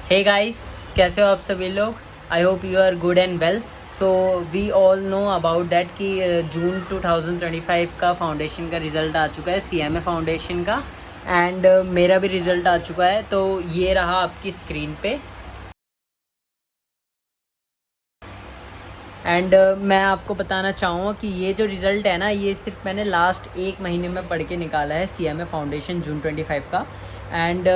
Hey guys, कैसे हो आप सभी लोग। I hope you are good and well. So we all know about that कि जून 2025 का फाउंडेशन का रिज़ल्ट आ चुका है, सीएमए फाउंडेशन का। एंड मेरा भी रिज़ल्ट आ चुका है, तो ये रहा आपकी स्क्रीन पे। एंड मैं आपको बताना चाहूँगा कि ये जो रिज़ल्ट है ना, ये सिर्फ मैंने लास्ट एक महीने में पढ़ के निकाला है, सीएमए फाउंडेशन जून 25 का। एंड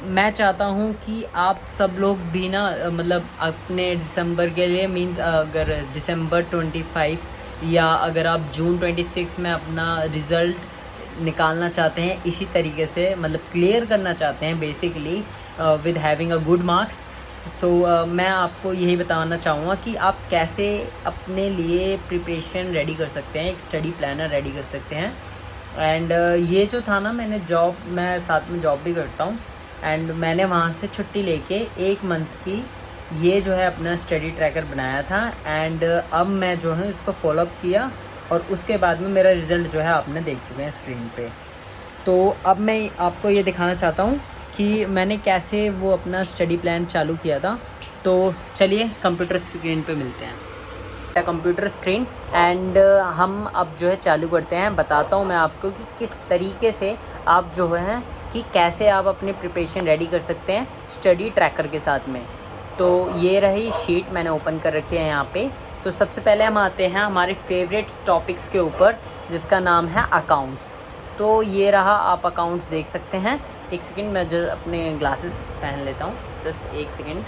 मैं चाहता हूँ कि आप सब लोग भी ना मतलब अपने दिसंबर के लिए मींस अगर दिसंबर 25 या अगर आप जून 26 में अपना रिज़ल्ट निकालना चाहते हैं, इसी तरीके से मतलब क्लियर करना चाहते हैं basically with having a good marks. So मैं आपको यही बताना चाहूँगा कि आप कैसे अपने लिए प्रिपरेशन रेडी कर सकते हैं, एक स्टडी प्लानर रेडी कर सकते हैं। एंड ये जो था ना, मैं साथ में जॉब भी करता हूँ। एंड मैंने वहाँ से छुट्टी लेके 1 मंथ की ये जो है अपना स्टडी ट्रैकर बनाया था। एंड अब मैं जो है इसको फॉलोअप किया और उसके बाद में मेरा रिज़ल्ट जो है आपने देख चुके हैं स्क्रीन पे। तो अब मैं आपको ये दिखाना चाहता हूँ कि मैंने कैसे वो अपना स्टडी प्लान चालू किया था। तो चलिए कंप्यूटर स्क्रीन पे मिलते हैं, कंप्यूटर स्क्रीन। एंड हम अब जो है चालू करते हैं। बताता हूँ मैं आपको कि किस तरीके से आप जो है कि कैसे आप अपनी प्रिपरेशन रेडी कर सकते हैं स्टडी ट्रैकर के साथ में। तो ये रही शीट मैंने ओपन कर रखी है यहाँ पे। तो सबसे पहले हम आते हैं हमारे फेवरेट टॉपिक्स के ऊपर, जिसका नाम है अकाउंट्स। तो ये रहा, आप अकाउंट्स देख सकते हैं। एक सेकंड, मैं जो अपने ग्लासेस पहन लेता हूँ, जस्ट एक सेकंड।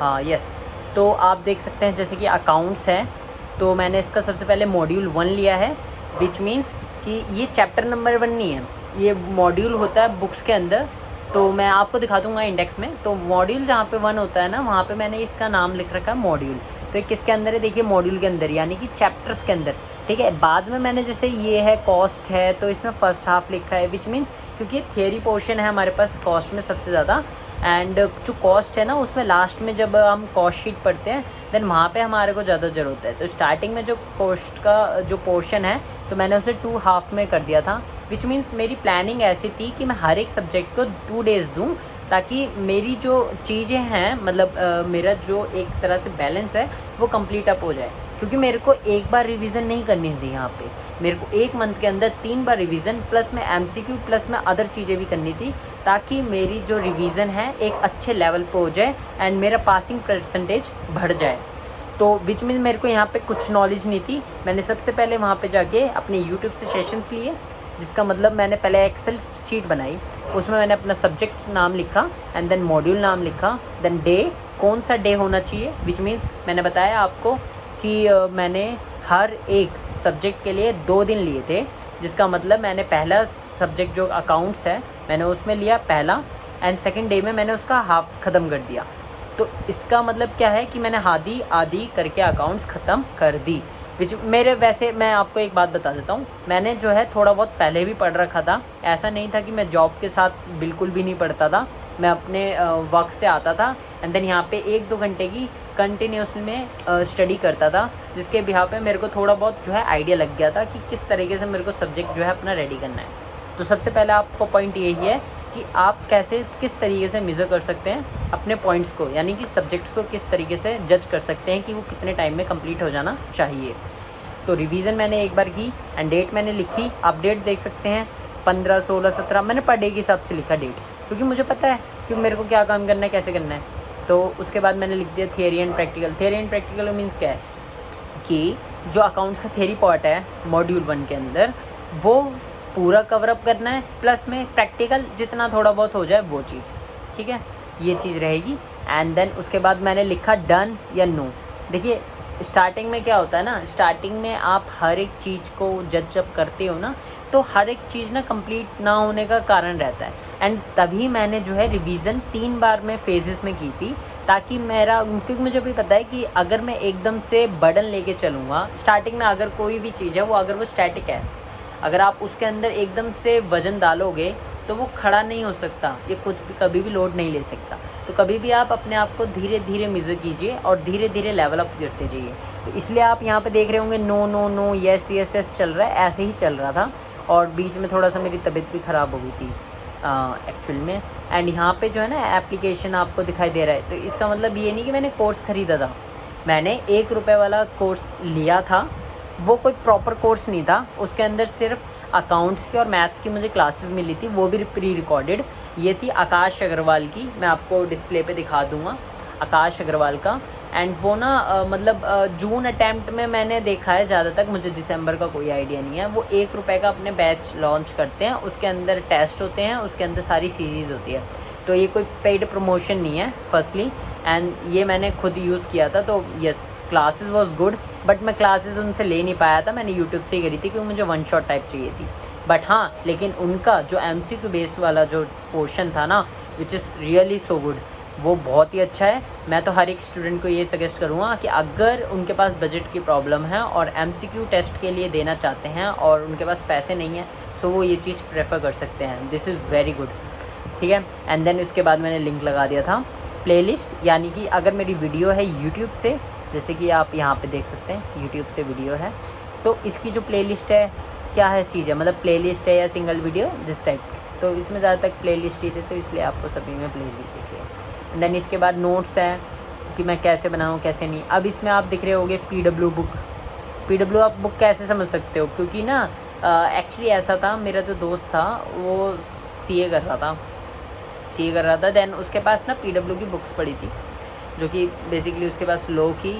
हाँ यस, तो आप देख सकते हैं जैसे कि अकाउंट्स है। तो मैंने इसका सबसे पहले मॉड्यूल 1 लिया है, विच मीन्स कि ये चैप्टर नंबर 1 नहीं है, ये मॉड्यूल होता है बुक्स के अंदर। तो मैं आपको दिखा दूंगा इंडेक्स में। तो मॉड्यूल जहाँ पे 1 होता है ना, वहाँ पे मैंने इसका नाम लिख रखा है मॉड्यूल। तो ये किसके अंदर है, देखिए मॉड्यूल के अंदर, यानी कि चैप्टर्स के अंदर। ठीक है, बाद में मैंने जैसे ये है कॉस्ट है, तो इसमें फर्स्ट हाफ लिखा है, विच मीन्स क्योंकि थियरी पोर्शन है हमारे पास कॉस्ट में सबसे ज़्यादा। एंड जो कॉस्ट है ना, उसमें लास्ट में जब हम कॉस्ट शीट पढ़ते हैं, देन वहाँ पे हमारे को ज़्यादा ज़रूरत है। तो स्टार्टिंग में जो कॉस्ट का जो पोर्शन है, तो मैंने उसे 2 हाफ में कर दिया था। विच मीन्स मेरी प्लानिंग ऐसी थी कि मैं हर एक सब्जेक्ट को 2 डेज़ दूँ, ताकि मेरी जो चीज़ें हैं मतलब मेरा जो एक तरह से बैलेंस है वो कंप्लीट अप हो जाए। क्योंकि मेरे को एक बार रिवीजन नहीं करनी थी यहाँ पे, मेरे को 1 मंथ के अंदर 3 बार रिवीजन प्लस में एमसीक्यू प्लस में अदर चीज़ें भी करनी थी, ताकि मेरी जो रिवीजन है एक अच्छे लेवल पे हो जाए एंड मेरा पासिंग परसेंटेज बढ़ जाए। तो विच मीन मेरे को यहाँ पे कुछ नॉलेज नहीं थी। मैंने सबसे पहले वहाँ पे जाके अपने यूट्यूब से सेशंस लिए, जिसका मतलब मैंने पहले एक्सेल शीट बनाई, उसमें मैंने अपना सब्जेक्ट नाम लिखा एंड देन मॉड्यूल नाम लिखा, देन डे, कौन सा डे होना चाहिए। विच मीन्स मैंने बताया आपको कि मैंने हर एक सब्जेक्ट के लिए 2 दिन लिए थे, जिसका मतलब मैंने पहला सब्जेक्ट जो अकाउंट्स है मैंने उसमें लिया पहला, एंड सेकंड डे में मैंने उसका हाफ ख़त्म कर दिया। तो इसका मतलब क्या है कि मैंने आधी आधी करके अकाउंट्स ख़त्म कर दी। विच मेरे वैसे मैं आपको एक बात बता देता हूँ, मैंने जो है थोड़ा बहुत पहले भी पढ़ रखा था। ऐसा नहीं था कि मैं जॉब के साथ बिल्कुल भी नहीं पढ़ता था, मैं अपने वर्क से आता था एंड देन यहाँ पे 1-2 घंटे की कंटिन्यूस में स्टडी करता था, जिसके बिहार पे मेरे को थोड़ा बहुत जो है आइडिया लग गया था कि किस तरीके से मेरे को सब्जेक्ट जो है अपना रेडी करना है। तो सबसे पहले आपको पॉइंट यही है कि आप कैसे किस तरीके से मेज़र कर सकते हैं अपने पॉइंट्स को, यानी कि सब्जेक्ट्स को किस तरीके से जज कर सकते हैं कि वो कितने टाइम में कंप्लीट हो जाना चाहिए। तो रिवीजन मैंने एक बार की एंड डेट मैंने लिखी। आप डेट देख सकते हैं 15, 16, 17, मैंने पर डे के हिसाब से लिखा डेट, क्योंकि मुझे पता है कि मेरे को क्या काम करना है, कैसे करना है। तो उसके बाद मैंने लिख दिया theory and practical. Theory and practical means क्या है कि जो अकाउंट्स का थियरी पार्ट है मॉड्यूल 1 के अंदर, वो पूरा कवर अप करना है, प्लस में प्रैक्टिकल जितना थोड़ा बहुत हो जाए वो चीज़। ठीक है, ये चीज़ रहेगी। एंड देन उसके बाद मैंने लिखा डन या नो। देखिए स्टार्टिंग में क्या होता है ना, स्टार्टिंग में आप हर एक चीज़ को जज जब करते हो ना, तो हर एक चीज़ ना कंप्लीट ना होने का कारण रहता है। एंड तभी मैंने जो है रिवीजन 3 बार में फेजेस में की थी, ताकि मेरा, क्योंकि मुझे भी पता है कि अगर मैं एकदम से बर्डन लेके चलूँगा स्टार्टिंग में, अगर कोई भी चीज़ है वो अगर वो स्टैटिक है, अगर आप उसके अंदर एकदम से वज़न डालोगे तो वो खड़ा नहीं हो सकता, ये कुछ भी कभी भी लोड नहीं ले सकता। तो कभी भी आप अपने आप को धीरे धीरे मेज़र कीजिए और धीरे धीरे लेवल अप करते जाइए। तो इसलिए आप यहाँ पे देख रहे होंगे no no no, yes yes yes चल रहा है, ऐसे ही चल रहा था। और बीच में थोड़ा सा मेरी तबीयत भी ख़राब हो गई थी, एक्चुअल में। एंड यहाँ पे जो है ना एप्लीकेशन आपको दिखाई दे रहा है, तो इसका मतलब ये नहीं कि मैंने कोर्स ख़रीदा था। मैंने 1 रुपये वाला कोर्स लिया था, वो कोई प्रॉपर कोर्स नहीं था, उसके अंदर सिर्फ अकाउंट्स की और मैथ्स की मुझे क्लासेस मिली थी, वो भी प्री रिकॉर्डेड। ये थी आकाश अग्रवाल की, मैं आपको डिस्प्ले पे दिखा दूँगा, आकाश अग्रवाल का। एंड वो ना मतलब जून अटैम्प्ट में मैंने देखा है ज़्यादा तक, मुझे दिसंबर का कोई आइडिया नहीं है। वो 1 रुपये का अपने बैच लॉन्च करते हैं, उसके अंदर टेस्ट होते हैं, उसके अंदर सारी सीरीज़ होती है। तो ये कोई पेड प्रमोशन नहीं है फर्स्टली, एंड ये मैंने खुद यूज़ किया था। तो yes, classes was good, but मैं क्लासेस उनसे ले नहीं पाया था, मैंने यूट्यूब से ही करी थी, क्योंकि मुझे वन शॉट टाइप चाहिए थी। बट हाँ, लेकिन उनका जो MCQ बेस्ड वाला जो पोर्शन था ना, which is really so good, वो बहुत ही अच्छा है। मैं तो हर एक स्टूडेंट को ये सजेस्ट करूँगा कि अगर उनके पास बजट की प्रॉब्लम है और MCQ टेस्ट के लिए देना चाहते हैं और उनके पास पैसे नहीं हैं, तो वो ये चीज़ प्रेफर कर सकते हैं। दिस इज़ वेरी गुड, ठीक है। एंड देन उसके बाद मैंने लिंक लगा दिया था प्लेलिस्ट, यानी कि अगर मेरी वीडियो है यूट्यूब से, जैसे कि आप यहाँ पे देख सकते हैं यूट्यूब से वीडियो है, तो इसकी जो प्लेलिस्ट है क्या है चीज़ है, मतलब प्लेलिस्ट है या सिंगल वीडियो दिस टाइप, तो इसमें ज़्यादातर प्लेलिस्ट ही थे, तो इसलिए आपको सभी में प्लेलिस्ट दिख रही है। देन इसके बाद नोट्स हैं कि मैं कैसे बनाऊँ कैसे नहीं। अब इसमें आप दिख रहे होंगे PW बुक। PW आप बुक कैसे समझ सकते हो, क्योंकि ना एक्चुअली ऐसा था, मेरा जो दोस्त था वो CA कर रहा था, देन उसके पास ना PW की बुक्स पड़ी थी, जो कि बेसिकली उसके पास लॉ की,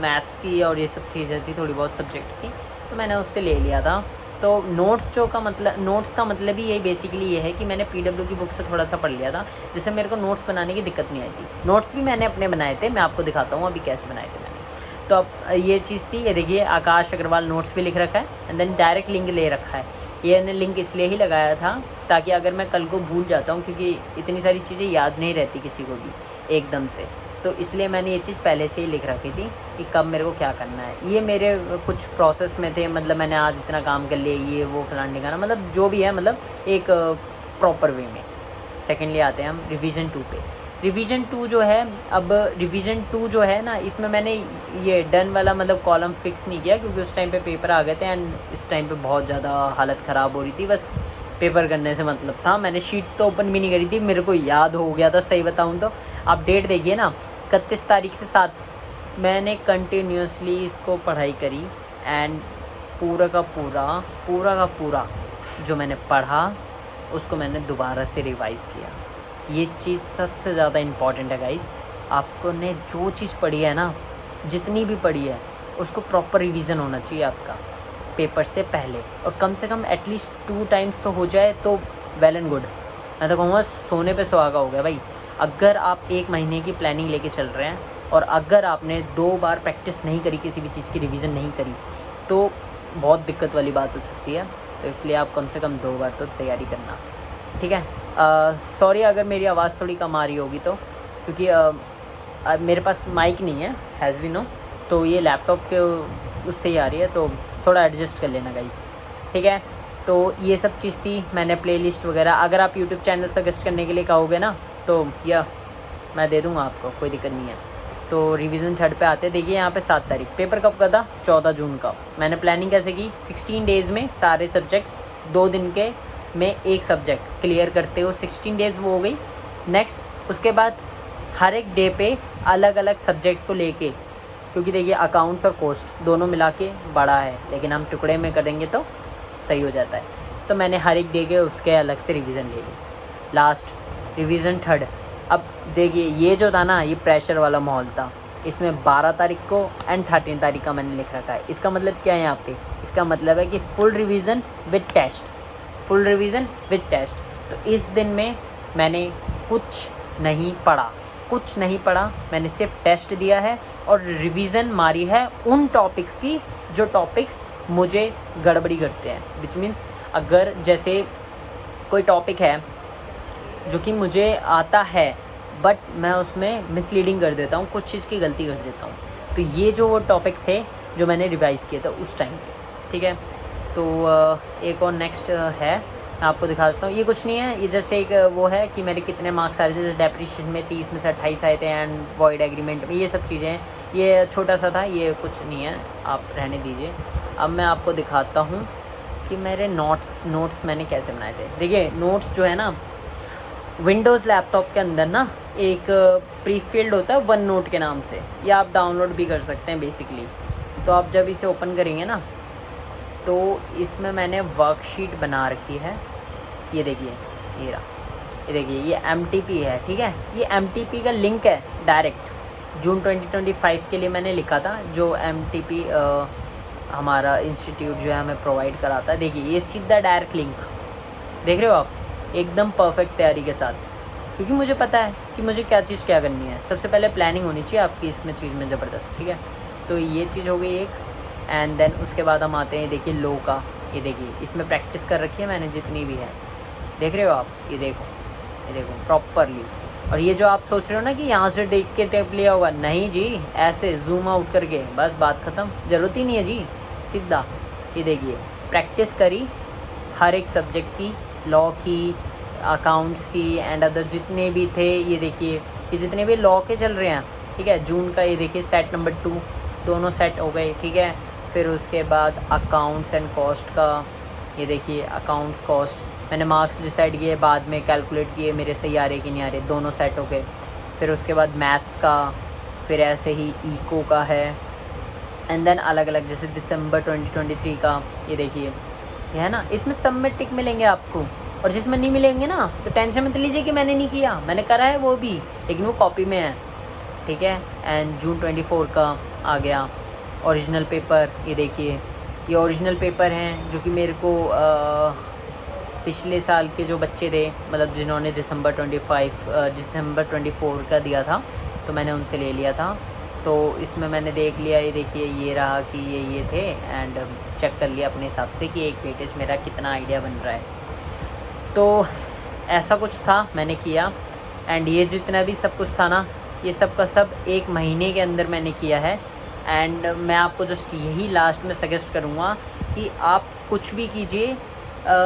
मैथ्स की और ये सब चीज़ें थी, थोड़ी बहुत सब्जेक्ट्स की, तो मैंने उससे ले लिया था। तो नोट्स का मतलब ही यही बेसिकली ये है कि मैंने PW की बुक से थोड़ा सा पढ़ लिया था, जिससे मेरे को नोट्स बनाने की दिक्कत नहीं आई थी। नोट्स भी मैंने अपने बनाए थे, मैं आपको दिखाता हूँ अभी कैसे बनाए थे मैंने। तो अब ये चीज़ थी, ये देखिए आकाश अग्रवाल नोट्स भी लिख रखा है, एंड देन डायरेक्ट लिंक ले रखा है। ये मैंने लिंक इसलिए ही लगाया था ताकि अगर मैं कल को भूल जाता हूँ, क्योंकि इतनी सारी चीज़ें याद नहीं रहती किसी को भी एकदम से, तो इसलिए मैंने ये चीज़ पहले से ही लिख रखी थी कि कब मेरे को क्या करना है। ये मेरे कुछ प्रोसेस में थे, मतलब मैंने आज इतना काम कर लिया, ये वो फलाने का, मतलब जो भी है, मतलब एक प्रॉपर वे में। सेकेंडली आते हैं हम रिवीजन 2 पे। रिवीजन 2 जो है, अब रिवीजन 2 जो है ना, इसमें मैंने ये डन वाला मतलब कॉलम फिक्स नहीं किया, क्योंकि उस टाइम पे पेपर आ गए थे, एंड इस टाइम पे बहुत ज़्यादा हालत ख़राब हो रही थी, बस पेपर करने से मतलब था। मैंने शीट तो ओपन भी नहीं करी थी, मेरे को याद हो गया था, सही बताऊँ तो। आप डेट देखिए ना, 31 तारीख से 7 मैंने कंटिन्यूसली इसको पढ़ाई करी, एंड पूरा का पूरा जो मैंने पढ़ा उसको मैंने दोबारा से रिवाइज़ किया। ये चीज़ सबसे ज़्यादा इम्पॉर्टेंट है गाइस। आपको ने जो चीज़ पढ़ी है ना, जितनी भी पढ़ी है, उसको प्रॉपर रिवीजन होना चाहिए आपका पेपर से पहले, और कम से कम एटलीस्ट 2 टाइम्स तो हो जाए तो वेल एंड गुड। मैं तो कहूँगा सोने पे सुहागा हो गया भाई। अगर आप 1 महीने की प्लानिंग लेके चल रहे हैं और अगर आपने 2 बार प्रैक्टिस नहीं करी, किसी भी चीज़ की रिवीजन नहीं करी, तो बहुत दिक्कत वाली बात हो सकती है। तो इसलिए आप कम से कम 2 बार तो तैयारी करना, ठीक है। सॉरी अगर मेरी आवाज़ थोड़ी कम आ रही होगी तो, क्योंकि मेरे पास माइक नहीं है, हैज़ वी नो, तो ये लैपटॉप के उससे ही आ रही है, तो थोड़ा एडजस्ट कर लेना गाइस, ठीक है। तो ये सब चीज़ थी, मैंने प्लेलिस्ट वगैरह, अगर आप यूट्यूब चैनल सजेस्ट करने के लिए कहोगे ना, तो या मैं दे दूँगा आपको, कोई दिक्कत नहीं है। तो रिवीजन 3 पे आते हैं। देखिए यहाँ पे 7 तारीख, पेपर कब का था, 14 जून का। मैंने प्लानिंग कैसे की, 16 डेज़ में सारे सब्जेक्ट, 2 दिन के में एक सब्जेक्ट क्लियर करते हो, 16 डेज़ वो हो गई। नेक्स्ट उसके बाद हर एक डे पे अलग अलग सब्जेक्ट को लेके, क्योंकि देखिए अकाउंट्स और कॉस्ट दोनों मिला के बड़ा है, लेकिन हम टुकड़े में करेंगे तो सही हो जाता है। तो मैंने हर एक डे के उसके अलग से रिवीजन ले ली। Last revision 3। अब देखिए ये जो था ना, ये प्रेशर वाला माहौल था, इसमें 12 तारीख को एंड 13 तारीख का मैंने लिख रखा है। इसका मतलब क्या है यहाँ पे, इसका मतलब है कि full revision with test, full revision with test. तो इस दिन में मैंने कुछ नहीं पढ़ा, मैंने सिर्फ टेस्ट दिया है और रिवीजन मारी है उन टॉपिक्स की जो टॉपिक्स मुझे गड़बड़ी करते हैं। विच मीन्स अगर जैसे कोई टॉपिक है जो कि मुझे आता है, बट मैं उसमें मिसलीडिंग कर देता हूँ, कुछ चीज़ की गलती कर देता हूँ, तो ये जो वो टॉपिक थे जो मैंने रिवाइज़ किए थे उस टाइम, ठीक है। तो एक और नेक्स्ट है, मैं आपको दिखा देता हूँ। ये कुछ नहीं है, ये जैसे एक वो है कि मेरे कितने मार्क्स आ रहे थे। जैसे डेप्रिशिएशन में 30 में से 28 आए थे, एंड वॉइड एग्रीमेंट में ये सब चीज़ें हैं। ये छोटा सा था, ये कुछ नहीं है, आप रहने दीजिए। अब मैं आपको दिखाता हूँ कि मेरे नोट्स मैंने कैसे बनाए थे। देखिए नोट्स जो है ना, विंडोज़ लैपटॉप के अंदर ना एक प्री फील्ड होता है वन नोट के नाम से, या आप डाउनलोड भी कर सकते हैं बेसिकली। तो आप जब इसे ओपन करेंगे ना, तो इसमें मैंने वर्कशीट बना रखी है। ये देखिए, ये रहा, ये देखिए, ये MTP है, ठीक है। ये MTP का लिंक है डायरेक्ट जून 2025 के लिए मैंने लिखा था, जो MTP हमारा इंस्टीट्यूट जो है हमें प्रोवाइड कराता है। देखिए ये सीधा डायरेक्ट लिंक देख रहे हो आप, एकदम परफेक्ट तैयारी के साथ, क्योंकि मुझे पता है कि मुझे क्या चीज़ क्या करनी है। सबसे पहले प्लानिंग होनी चाहिए आपकी इसमें चीज़ में ज़बरदस्त, ठीक है। तो ये चीज़ हो गई एक, एंड देन उसके बाद हम आते हैं, देखिए लो का, ये देखिए इसमें प्रैक्टिस कर रखी है मैंने जितनी भी है, देख रहे हो आप, ये देखो प्रॉपरली। और ये जो आप सोच रहे हो ना कि यहाँ से देख के टेप लिया होगा, नहीं जी, ऐसे जूम आउट करके बस बात ख़त्म, ज़रूरत ही नहीं है जी, सीधा। ये देखिए प्रैक्टिस करी हर एक सब्जेक्ट की, लॉ की, अकाउंट्स की एंड अदर जितने भी थे। ये देखिए ये जितने भी लॉ के चल रहे हैं, ठीक है, जून का, ये देखिए सेट नंबर 2 दोनों सेट हो गए, ठीक है। फिर उसके बाद अकाउंट्स एंड कॉस्ट का, ये देखिए अकाउंट्स कॉस्ट मैंने मार्क्स डिसाइड किए, बाद में कैलकुलेट किए मेरे सही आ रहे कि नहीं आ रहे, दोनों सेट हो गए। फिर उसके बाद मैथ्स का, फिर ऐसे ही इको का है, एंड देन अलग अलग जैसे दिसंबर 2023 का, ये देखिए ये है ना, इसमें सब में टिक मिलेंगे आपको। और जिसमें नहीं मिलेंगे ना तो टेंशन मत लीजिए कि मैंने नहीं किया, मैंने करा है वो भी, लेकिन वो कॉपी में है, ठीक है। एंड जून 24 का आ गया ओरिजिनल पेपर, ये देखिए ये ओरिजिनल पेपर हैं जो कि मेरे को पिछले साल के जो बच्चे थे, मतलब जिन्होंने दिसंबर 24 का दिया था, तो मैंने उनसे ले लिया था। तो इसमें मैंने देख लिया, ये देखिए ये रहा कि ये थे, एंड चेक कर लिया अपने हिसाब से कि एक वेटेज मेरा कितना आइडिया बन रहा है। तो ऐसा कुछ था, मैंने किया। एंड ये जितना भी सब कुछ था ना, ये सब का सब एक महीने के अंदर मैंने किया है। एंड मैं आपको जस्ट यही लास्ट में सजेस्ट करूँगा कि आप कुछ भी कीजिए,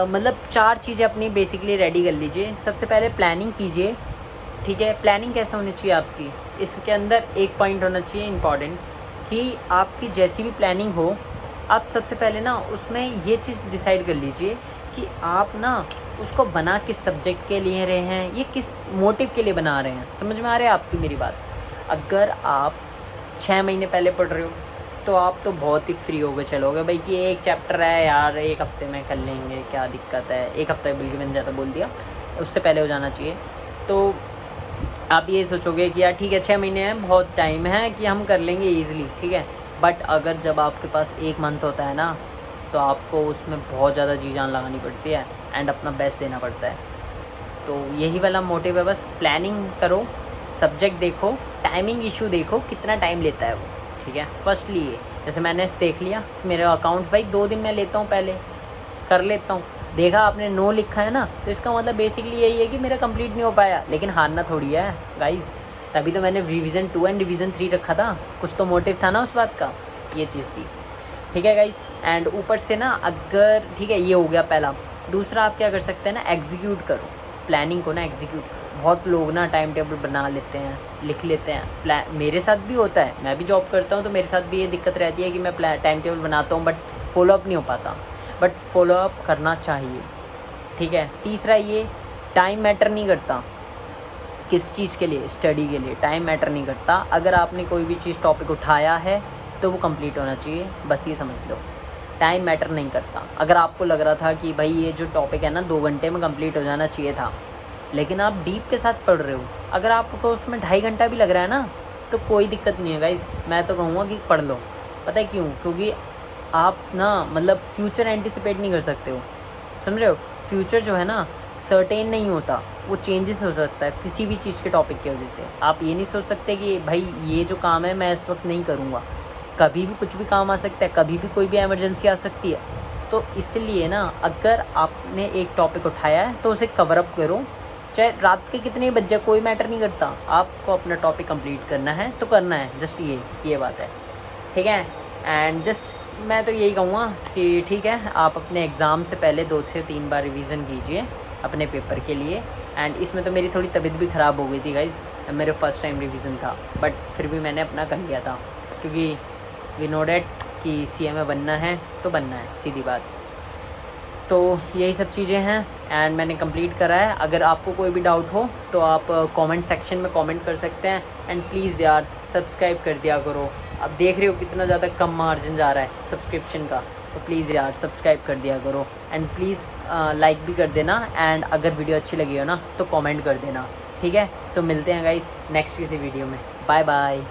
मतलब 4 चीज़ें अपनी बेसिकली रेडी कर लीजिए। सबसे पहले प्लानिंग कीजिए, ठीक है। प्लानिंग कैसे होनी चाहिए आपकी, इसके अंदर एक पॉइंट होना चाहिए इम्पॉर्टेंट, कि आपकी जैसी भी प्लानिंग हो, आप सबसे पहले ना उसमें ये चीज़ डिसाइड कर लीजिए कि आप ना उसको बना किस सब्जेक्ट के लिए रहे हैं, ये किस मोटिव के लिए बना रहे हैं। समझ में आ रहा है आपकी मेरी बात। अगर आप 6 महीने पहले पढ़ रहे हो तो आप तो बहुत ही फ्री हो गए चलोगे भाई, कि एक चैप्टर है यार, एक हफ्ते में कर लेंगे, क्या दिक्कत है, एक हफ्ते बल्कि मैंने ज़्यादा बोल दिया, उससे पहले हो जाना चाहिए। तो आप ये सोचोगे कि यार ठीक है 6 महीने हैं, बहुत टाइम है कि हम कर लेंगे ईज़िली, ठीक है। बट अगर जब आपके पास 1 मंथ होता है ना, तो आपको उसमें बहुत ज़्यादा जी जान लगानी पड़ती है एंड अपना बेस्ट देना पड़ता है। तो यही वाला मोटिव है, बस प्लानिंग करो, सब्जेक्ट देखो, टाइमिंग इशू देखो कितना टाइम लेता है वो, ठीक है। फर्स्टली ये जैसे मैंने देख लिया मेरा अकाउंट्स भाई 2 दिन मैं लेता हूँ, पहले कर लेता हूँ। देखा आपने नो लिखा है ना, तो इसका मतलब बेसिकली यही है कि मेरा कंप्लीट नहीं हो पाया, लेकिन हारना थोड़ी है गाइज़, तभी तो मैंने रिवीजन 2 एंड रिवीजन 3 रखा था, कुछ तो मोटिव था ना उस बात का, ये चीज़ थी, ठीक है गाइज़। एंड ऊपर से ना अगर, ठीक है, ये हो गया पहला। दूसरा आप क्या कर सकते हैं ना, एग्जीक्यूट करो प्लानिंग को ना, एग्जीक्यूट। बहुत लोग ना टाइम टेबल बना लेते हैं, लिख लेते हैं, मेरे साथ भी होता है, मैं भी जॉब करता हूँ तो मेरे साथ भी ये दिक्कत रहती है कि मैं टाइम टेबल बनाता हूँ बट फॉलोअप नहीं हो पाता, बट फॉलोअप करना चाहिए, ठीक है। तीसरा ये, टाइम मैटर नहीं करता किस चीज़ के लिए, स्टडी के लिए टाइम मैटर नहीं करता। अगर आपने कोई भी चीज़ टॉपिक उठाया है तो वो कंप्लीट होना चाहिए, बस ये समझ लो, टाइम मैटर नहीं करता। अगर आपको लग रहा था कि भाई ये जो टॉपिक है ना 2 घंटे में कंप्लीट हो जाना चाहिए था, लेकिन आप डीप के साथ पढ़ रहे हो, अगर आपको उसमें 2.5 घंटा भी लग रहा है ना, तो कोई दिक्कत नहीं है गाइज़, मैं तो कहूँगा कि पढ़ लो। पता है क्यों? क्योंकि आप ना मतलब फ्यूचर एंटिसिपेट नहीं कर सकते हो, समझ रहे हो। फ्यूचर जो है ना सर्टेन नहीं होता, वो चेंजेस हो सकता है किसी भी चीज़ के टॉपिक की वजह से। आप ये नहीं सोच सकते कि भाई ये जो काम है मैं इस वक्त नहीं करूँगा, कभी भी कुछ भी काम आ सकता है, कभी भी कोई भी एमरजेंसी आ सकती है। तो इसलिए ना अगर आपने एक टॉपिक उठाया है तो उसे कवर अप करो, चाहे रात के कितने बज जाए कोई मैटर नहीं करता, आपको अपना टॉपिक कंप्लीट करना है तो करना है, जस्ट ये बात है, ठीक है। एंड जस्ट मैं तो यही कहूँगा कि ठीक है, आप अपने एग्ज़ाम से पहले 2 से 3 बार रिवीजन कीजिए अपने पेपर के लिए। एंड इसमें तो मेरी थोड़ी तबीयत भी ख़राब हो गई थी गाइज़, मेरे फर्स्ट टाइम रिवीजन था, बट फिर भी मैंने अपना कर लिया था, क्योंकि वी नो डैट कि CMA बनना है तो बनना है, सीधी बात। तो यही सब चीज़ें हैं। एंड मैंने कंप्लीट करा है। अगर आपको कोई भी डाउट हो तो आप कमेंट सेक्शन में कमेंट कर सकते हैं। एंड प्लीज़ यार सब्सक्राइब कर दिया करो। अब देख रहे हो कितना ज़्यादा कम मार्जिन जा रहा है सब्सक्रिप्शन का, तो प्लीज़ यार सब्सक्राइब कर दिया करो। एंड प्लीज़ लाइक भी कर देना। एंड अगर वीडियो अच्छी लगी हो ना तो कमेंट कर देना, ठीक है। तो मिलते हैं गाइस नेक्स्ट किसी वीडियो में। Bye bye.